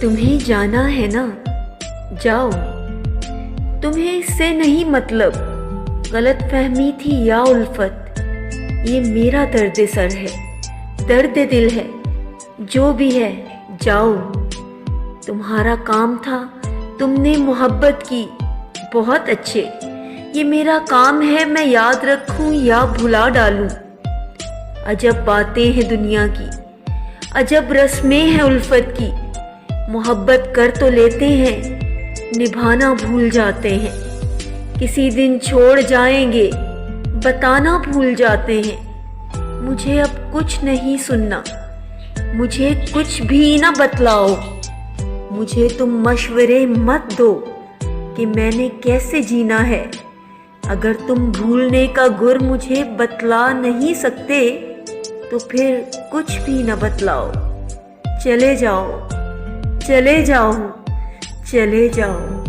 तुम्हें जाना है ना, जाओ। तुम्हें इससे नहीं मतलब, गलत फहमी थी या उल्फत। ये मेरा दर्द सर है, दर्द दिल है, जो भी है जाओ। तुम्हारा काम था, तुमने मोहब्बत की, बहुत अच्छे। ये मेरा काम है, मैं याद रखूं या भुला डालूं। अजब बातें हैं दुनिया की, अजब रस्में हैं उल्फत की। मोहब्बत कर तो लेते हैं, निभाना भूल जाते हैं। किसी दिन छोड़ जाएंगे, बताना भूल जाते हैं। मुझे अब कुछ नहीं सुनना, मुझे कुछ भी ना बतलाओ। मुझे तुम मशवरे मत दो कि मैंने कैसे जीना है। अगर तुम भूलने का गुर मुझे बतला नहीं सकते तो फिर कुछ भी न बतलाओ। चले जाओ, चले जाओ, चले जाओ।